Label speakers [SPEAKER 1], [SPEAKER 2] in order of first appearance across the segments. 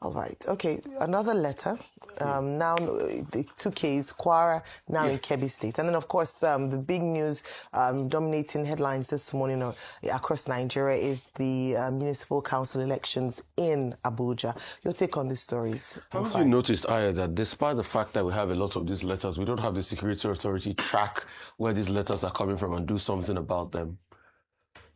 [SPEAKER 1] All right. Okay. Another letter. Now, the two Ks, Kwara, now in Kebbi State. And then, of course, the big news dominating headlines this morning across Nigeria is the municipal council elections in Abuja. Your take on these stories?
[SPEAKER 2] Haven't you noticed, Aya, that despite the fact that we have a lot of these letters, we don't have the security authority track where these letters are coming from and do something about them?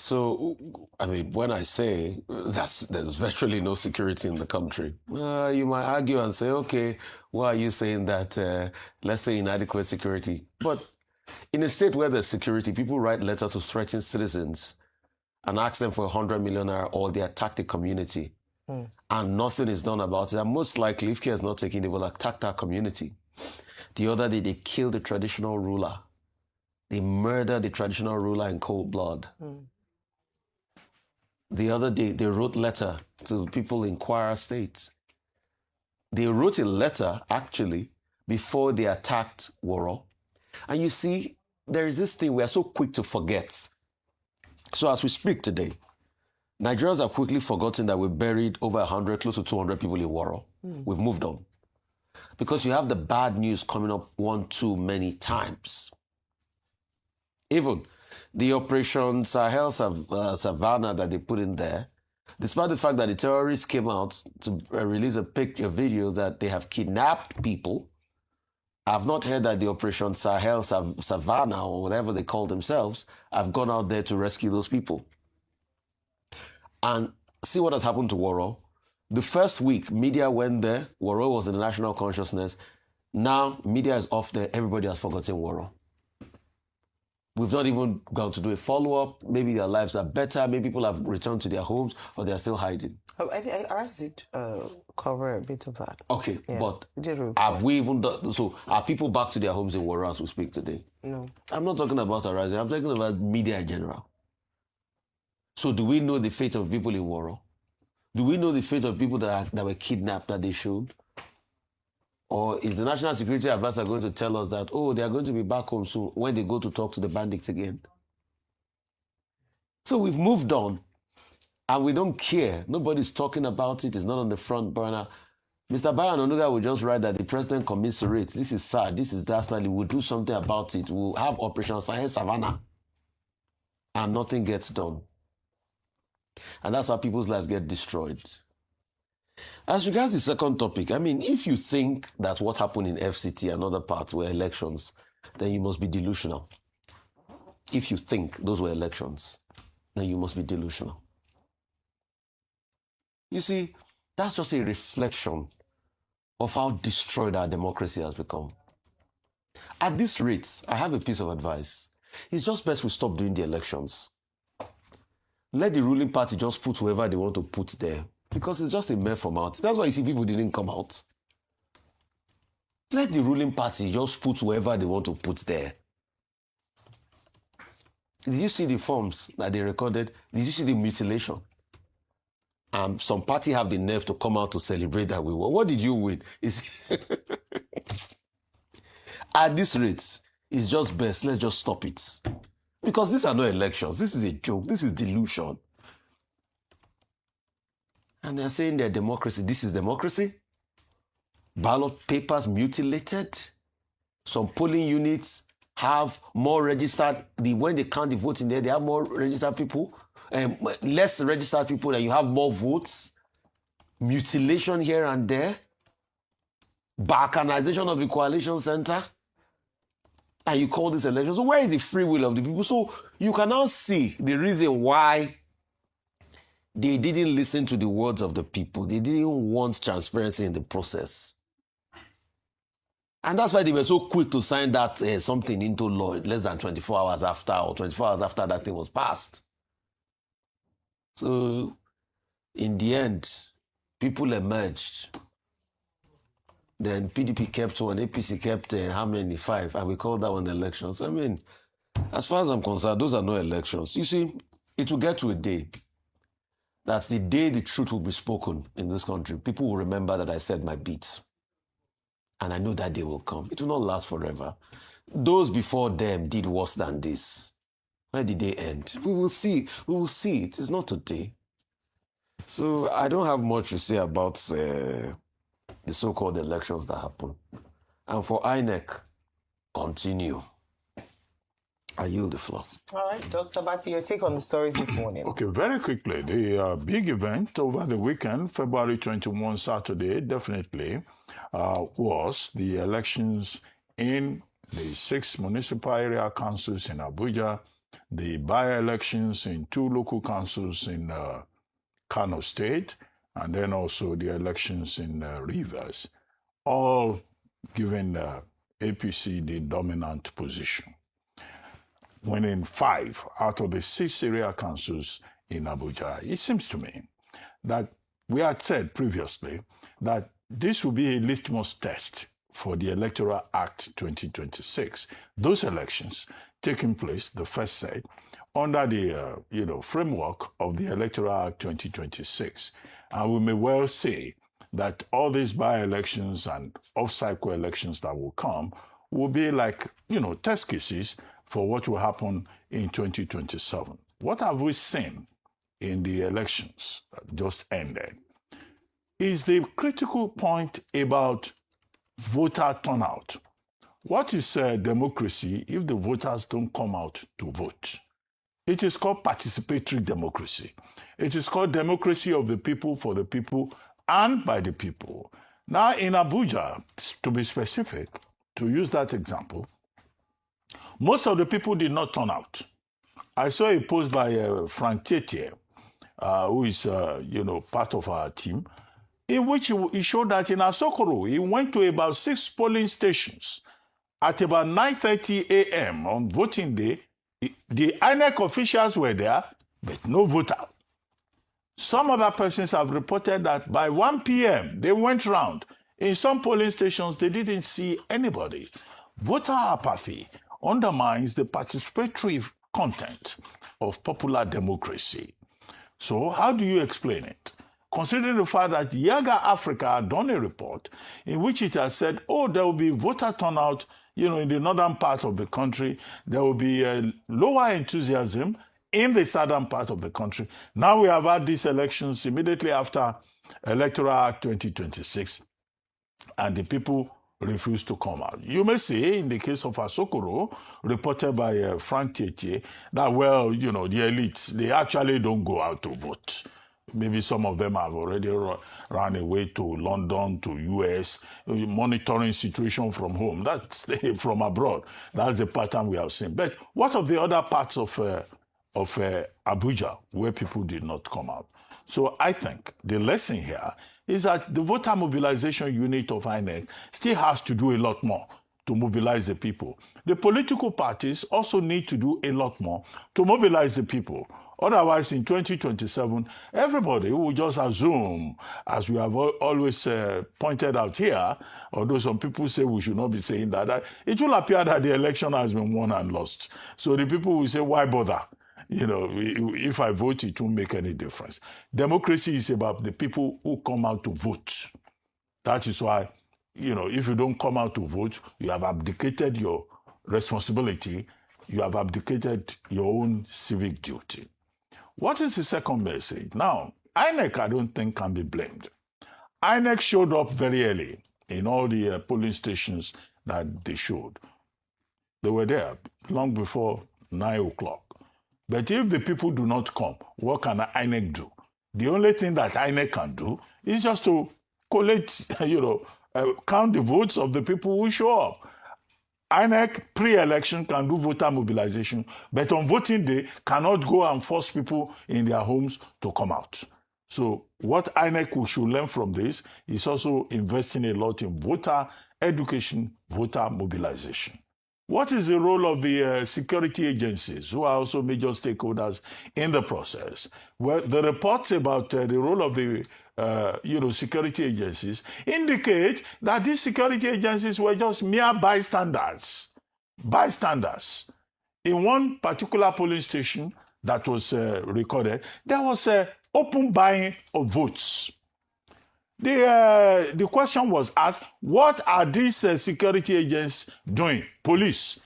[SPEAKER 2] So, I mean, when I say there's virtually no security in the country, you might argue and say, okay, why are you saying that, let's say, inadequate security? But in a state where there's security, people write letters to threaten citizens and ask them for 100 million naira, or they attack the community, and nothing is done about it. And most likely, if care is not taken, they will attack that community. The other day, they killed the traditional ruler. They murdered the traditional ruler in cold blood. The other day, they wrote letter to people in Kwara State. They wrote a letter, actually, before they attacked Woro. And you see, there is this thing we are so quick to forget. So as we speak today, Nigerians have quickly forgotten that we buried over 100, close to 200 people in Woro. We've moved on. Because you have the bad news coming up one too many times. Even the Operation Sahel Savannah that they put in there, despite the fact that the terrorists came out to release a video that they have kidnapped people, I've not heard that the Operation Sahel Savannah, or whatever they call themselves, have gone out there to rescue those people. And see what has happened to Woro. The first week, media went there. Woro was in the national consciousness. Now, media is off there. Everybody has forgotten Woro. We've not even gone to do a follow-up. Maybe their lives are better. Maybe people have returned to their homes, or they're still hiding.
[SPEAKER 1] I did cover a bit of that.
[SPEAKER 2] Okay, yeah, but have we even done... So, are people back to their homes in Woro as we speak today?
[SPEAKER 1] No.
[SPEAKER 2] I'm not talking about Arising. I'm talking about media in general. So, do we know the fate of people in Woro? Do we know the fate of people that were kidnapped that they should? Or is the National Security Advisor going to tell us that, oh, they are going to be back home soon when they go to talk to the bandits again? So we've moved on, and we don't care. Nobody's talking about it. It's not on the front burner. Mr. Bayan Onuga will just write that the president commiserates. This is sad. This is dastardly. We'll do something about it. We'll have Operation Sahel Savannah. And nothing gets done. And that's how people's lives get destroyed. As regards the second topic, I mean, if you think that what happened in FCT and other parts were elections, then you must be delusional. If you think those were elections, then you must be delusional. You see, that's just a reflection of how destroyed our democracy has become. At this rate, I have a piece of advice. It's just best we stop doing the elections. Let the ruling party just put whoever they want to put there. Because it's just a mere formality. That's why you see people didn't come out. Let the ruling party just put whoever they want to put there. Did you see the forms that they recorded? Did you see the mutilation? Some party have the nerve to come out to celebrate that we won. What did you win? At this rate, it's just best. Let's just stop it. Because these are not elections. This is a joke. This is delusion. And they're saying they're democracy. This is democracy. Ballot papers mutilated. Some polling units have more registered. When they count the votes in there, they have more registered people. Less registered people, and you have more votes. Mutilation here and there. Balkanization of the coalition center. And you call this election. So where is the free will of the people? So you can now see the reason why they didn't listen to the words of the people. They didn't want transparency in the process. And that's why they were so quick to sign that something into law less than 24 hours after, or 24 hours after that thing was passed. So, in the end, people emerged. Then PDP kept one, APC kept how many? 5. And we called that one elections. I mean, as far as I'm concerned, those are no elections. You see, it will get to a day that the day the truth will be spoken in this country, people will remember that I said my beats. And I know that day will come. It will not last forever. Those before them did worse than this. Where did they end? We will see. We will see. It is not today. So I don't have much to say about the so-called elections that happen. And for INEC, continue. I yield the floor.
[SPEAKER 1] All right, Dr. Bati, your take on the stories this morning.
[SPEAKER 3] Okay, very quickly. The big event over the weekend, February 21, Saturday, definitely was the elections in the 6 municipal area councils in Abuja, the by-elections in 2 local councils in Kano State, and then also the elections in Rivers, all giving APC the dominant position, winning 5 out of the 6 area councils in Abuja. It seems to me that we had said previously that this will be a litmus test for the Electoral Act 2026. Those elections taking place, the first set, under the framework of the Electoral Act 2026. And we may well say that all these by-elections and off-cycle elections that will come will be like, test cases for what will happen in 2027. What have we seen in the elections that just ended? Is the critical point about voter turnout. What is democracy if the voters don't come out to vote? It is called participatory democracy. It is called democracy of the people, for the people, and by the people. Now, in Abuja, to be specific, to use that example, most of the people did not turn out. I saw a post by Frank Tietie, who is, part of our team, in which he showed that in Asokoro, he went to about 6 polling stations at about 9:30 a.m. on voting day. The INEC officials were there, but no voter. Some other persons have reported that by 1 p.m., they went round. In some polling stations, they didn't see anybody. Voter apathy undermines the participatory content of popular democracy. So how do you explain it? Considering the fact that Yaga Africa had done a report in which it has said, there will be voter turnout, in the northern part of the country, there will be a lower enthusiasm in the southern part of the country. Now we have had these elections immediately after Electoral Act 2026, and the people refuse to come out. You may say, in the case of Asokoro, reported by Frank Tietie, that, the elites, they actually don't go out to vote. Maybe some of them have already run away to London, to US, monitoring situation from home. That's from abroad. That's the pattern we have seen. But what of the other parts of Abuja where people did not come out? So I think the lesson here is that the voter mobilization unit of INEC still has to do a lot more to mobilize the people. The political parties also need to do a lot more to mobilize the people. Otherwise, in 2027, everybody will just assume, as we have always pointed out here, although some people say we should not be saying that, it will appear that the election has been won and lost. So the people will say, why bother? If I vote, it won't make any difference. Democracy is about the people who come out to vote. That is why, if you don't come out to vote, you have abdicated your responsibility. You have abdicated your own civic duty. What is the second message? Now, INEC, I don't think, can be blamed. INEC showed up very early in all the polling stations that they showed. They were there long before 9 o'clock. But if the people do not come, what can INEC do? The only thing that INEC can do is just to collect, count the votes of the people who show up. INEC pre-election can do voter mobilization, but on voting day cannot go and force people in their homes to come out. So what INEC should learn from this is also investing a lot in voter education, voter mobilization. What is the role of the security agencies, who are also major stakeholders in the process? Well, the reports about the role of the security agencies indicate that these security agencies were just mere bystanders. Bystanders. In one particular polling station that was recorded, there was open buying of votes. The question was asked, what are these security agents doing? Police,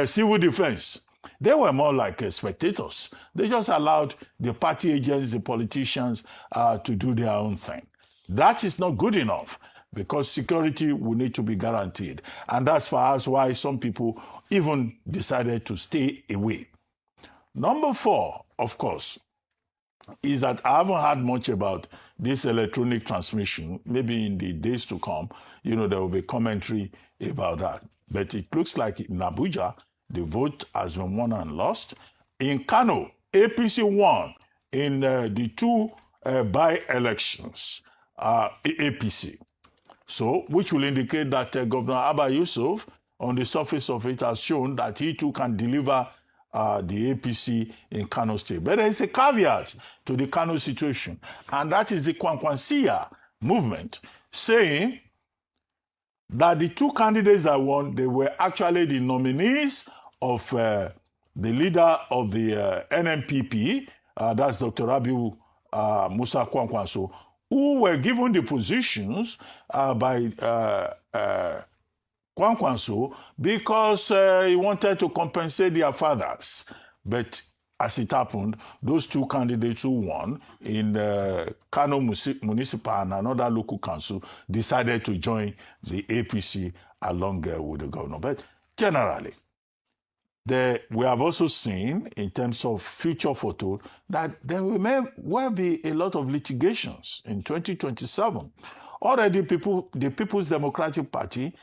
[SPEAKER 3] civil defense, They were more like spectators. They just allowed the party agents, the politicians, to do their own thing. That is not good enough because security will need to be guaranteed. And that's perhaps why some people even decided to stay away. Number 4, of course, is that I haven't heard much about this electronic transmission. Maybe in the days to come, there will be commentary about that. But it looks like in Abuja, the vote has been won and lost. In Kano, APC won in the 2 by-elections, APC. So, which will indicate that Governor Abba Yusuf, on the surface of it, has shown that he too can deliver the APC in Kano State. But there is a caveat to the Kano situation, and that is the Kwankwansia movement, saying that the 2 candidates that won, they were actually the nominees of the leader of the NNPP, that's Dr. Rabiu Musa Kwankwanso, who were given the positions by Kwankwanso because he wanted to compensate their fathers. But as it happened, those 2 candidates who won in Kano Municipal and another local council decided to join the APC along with the governor. But generally, we have also seen, in terms of future photo, that there will be a lot of litigations in 2027. Already, the People's Democratic Party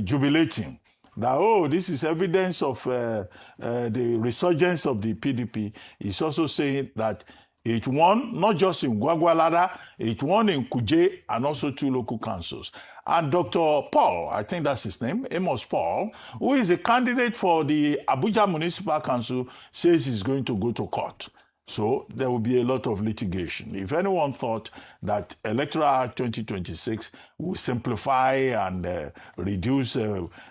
[SPEAKER 3] jubilating that, this is evidence of the resurgence of the PDP. It's also saying that it won not just in Gwagwalada, it won in Kuje and also 2 local councils. And Dr. Paul, I think that's his name, Amos Paul, who is a candidate for the Abuja Municipal Council, says he's going to go to court. So there will be a lot of litigation. If anyone thought that Electoral Act 2026 will simplify and reduce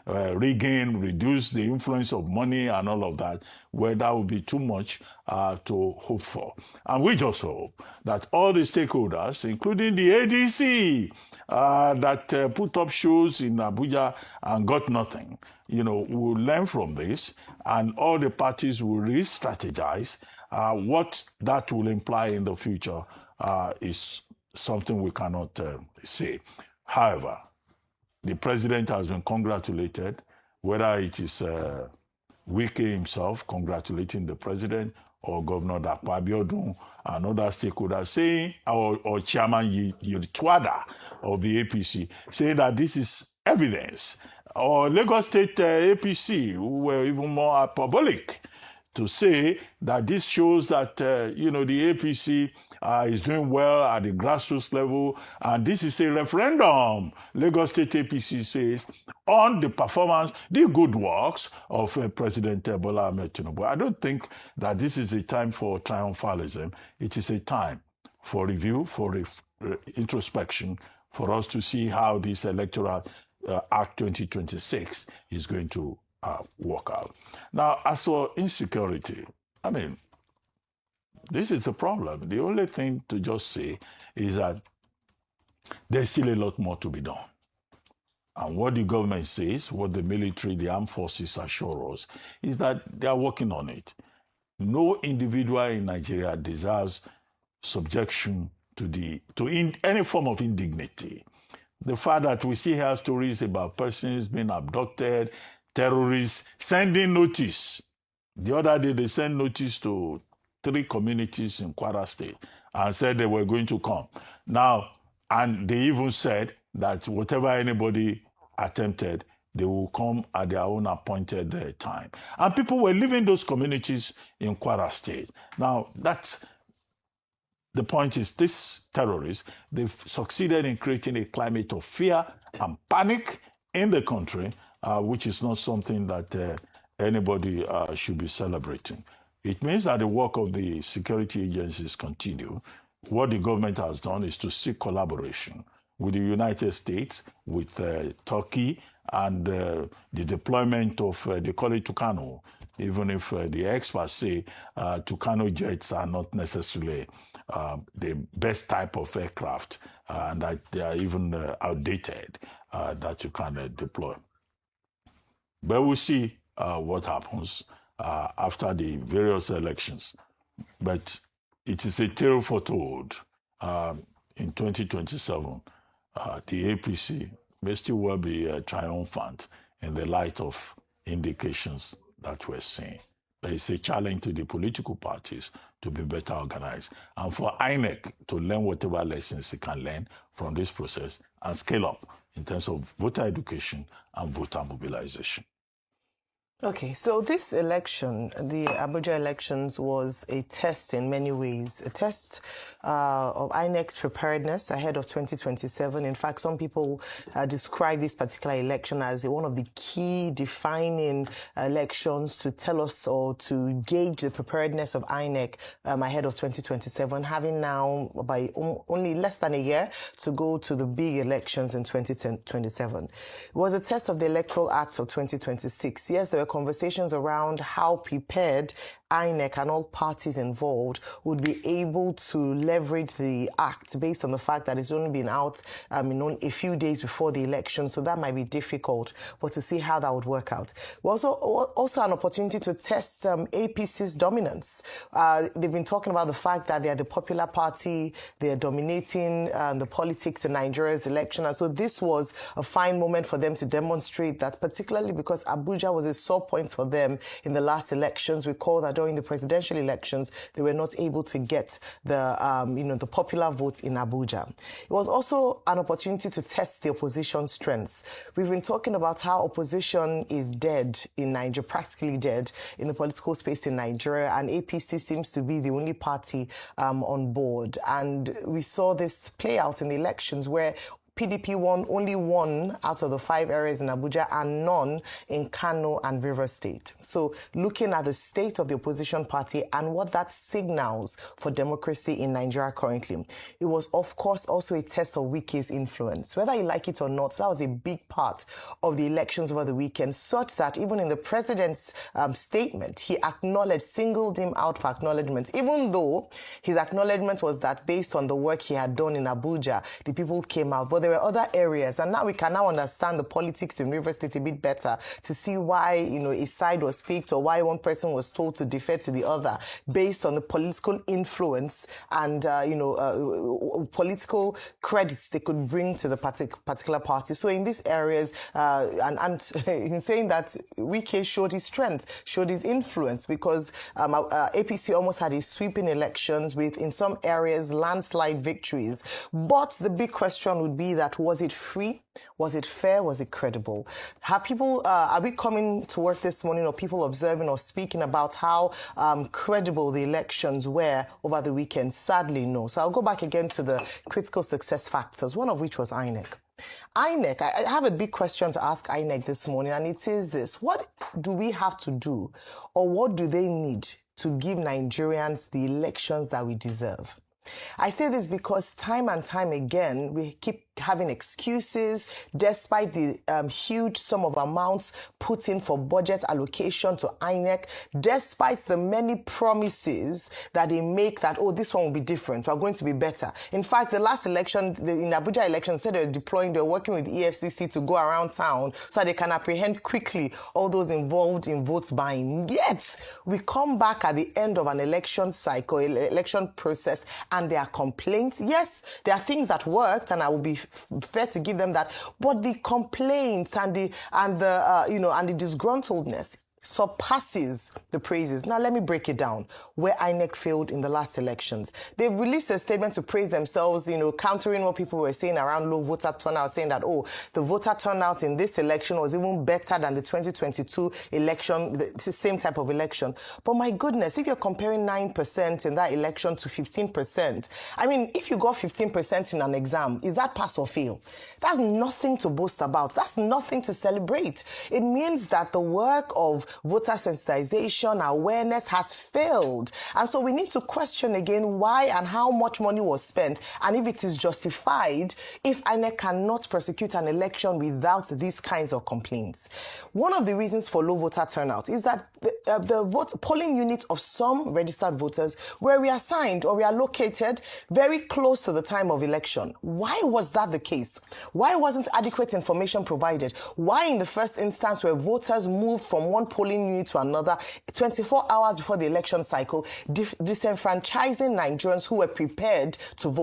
[SPEAKER 3] rigging, reduce the influence of money and all of that, well, that would be too much to hope for. And we just hope that all the stakeholders, including the ADC, that put up shows in Abuja and got nothing, will learn from this, and all the parties will re-strategize. What that will imply in the future is something we cannot say. However, the president has been congratulated, whether it is Wike himself congratulating the president, or Governor Dapo Abiodun and other stakeholders saying, or Chairman Yitwada of the APC, saying that this is evidence, or Lagos State APC, who were even more hyperbolic, to say that this shows that, the APC is doing well at the grassroots level, and this is a referendum, Lagos State APC says, on the performance, the good works of President Bola Ahmed Tinubu. I don't think that this is a time for triumphalism. It is a time for review, for introspection, for us to see how this Electoral Act 2026 is going to work out. Now, as for insecurity, this is a problem. The only thing to just say is that there's still a lot more to be done. And what the government says, what the military, the armed forces assure us, is that they are working on it. No individual in Nigeria deserves subjection to any form of indignity. The fact that we still have stories about persons being abducted, terrorists sending notice. The other day, they sent notice to 3 communities in Kwara State and said they were going to come. Now, and they even said that whatever anybody attempted, they will come at their own appointed time. And people were leaving those communities in Kwara State. Now, the point is, these terrorists, they've succeeded in creating a climate of fear and panic in the country, which is not something that anybody should be celebrating. It means that the work of the security agencies continue. What the government has done is to seek collaboration with the United States, with Turkey, and the deployment of, they call it Tucano, even if the experts say Tucano jets are not necessarily the best type of aircraft, and that they are even outdated, that you can deploy. But we'll see what happens. after the various elections. But it is a tale foretold. In 2027, the APC may still well be triumphant in the light of indications that we're seeing. But it's a challenge to the political parties to be better organized, and for INEC to learn whatever lessons it can learn from this process and scale up in terms of voter education and voter mobilization.
[SPEAKER 1] Okay, so this election, the Abuja elections, was a test in many ways, a test of INEC's preparedness ahead of 2027. In fact, some people describe this particular election as one of the key defining elections to tell us or to gauge the preparedness of INEC ahead of 2027, having now by only less than a year to go to the big elections in 2027. It was a test of the Electoral Act of 2026. Yes, there were conversations around how prepared INEC and all parties involved would be able to leverage the act based on the fact that it's only been out a few days before the election, so that might be difficult, but to see how that would work out. Also an opportunity to test APC's dominance. They've been talking about the fact that they are the popular party, they are dominating the politics in Nigeria's election, and so this was a fine moment for them to demonstrate that, particularly because Abuja was a sore point for them in the last elections. Recall that during the presidential elections, they were not able to get the popular vote in Abuja. It was also an opportunity to test the opposition strengths. We've been talking about how opposition is dead in Nigeria, practically dead in the political space in Nigeria, and APC seems to be the only party on board. And we saw this play out in the elections where PDP won only one out of the 5 areas in Abuja and none in Kano and River State. So looking at the state of the opposition party and what that signals for democracy in Nigeria currently, it was, of course, also a test of Wike's influence. Whether you like it or not, that was a big part of the elections over the weekend, such that even in the president's statement, he acknowledged, singled him out for acknowledgement, even though his acknowledgement was that based on the work he had done in Abuja, the people came out. But there were other areas, and now we can understand the politics in River State a bit better to see why, a side was picked or why one person was told to defer to the other based on the political influence and, political credits they could bring to the particular party. So in these areas, and in saying that, Wike showed his strength, showed his influence, because APC almost had a sweeping elections with, in some areas, landslide victories. But the big question would be that, was it free? Was it fair? Was it credible? Are we coming to work this morning, or people observing or speaking about how credible the elections were over the weekend? Sadly, no. So I'll go back again to the critical success factors, one of which was INEC. INEC, I have a big question to ask INEC this morning, and it is this: what do we have to do, or what do they need to give Nigerians the elections that we deserve? I say this because time and time again, we keep having excuses despite the huge sum of amounts put in for budget allocation to INEC, despite the many promises that they make that, oh, this one will be different, we're going to be better. In fact, the last election, in Abuja election, instead of deploying, they're working with EFCC to go around town so they can apprehend quickly all those involved in vote buying. Yet, we come back at the end of an election cycle, election process, and there are complaints. Yes, there are things that worked, and I will be fair to give them that, but the complaints and the disgruntledness surpasses the praises. Now, let me break it down where INEC failed in the last elections. They released a statement to praise themselves, countering what people were saying around low voter turnout, saying that, oh, the voter turnout in this election was even better than the 2022 election, the same type of election. But my goodness, if you're comparing 9% in that election to 15%, I mean, if you got 15% in an exam, is that pass or fail? That's nothing to boast about. That's nothing to celebrate. It means that the work of voter sensitization, awareness has failed. And so we need to question again why and how much money was spent, and if it is justified, if INEC cannot prosecute an election without these kinds of complaints. One of the reasons for low voter turnout is that the polling units of some registered voters were reassigned or reallocated very close to the time of election. Why was that the case? Why wasn't adequate information provided? Why in the first instance were voters moved from one polling polling unit to another, 24 hours before the election cycle, disenfranchising Nigerians who were prepared to vote.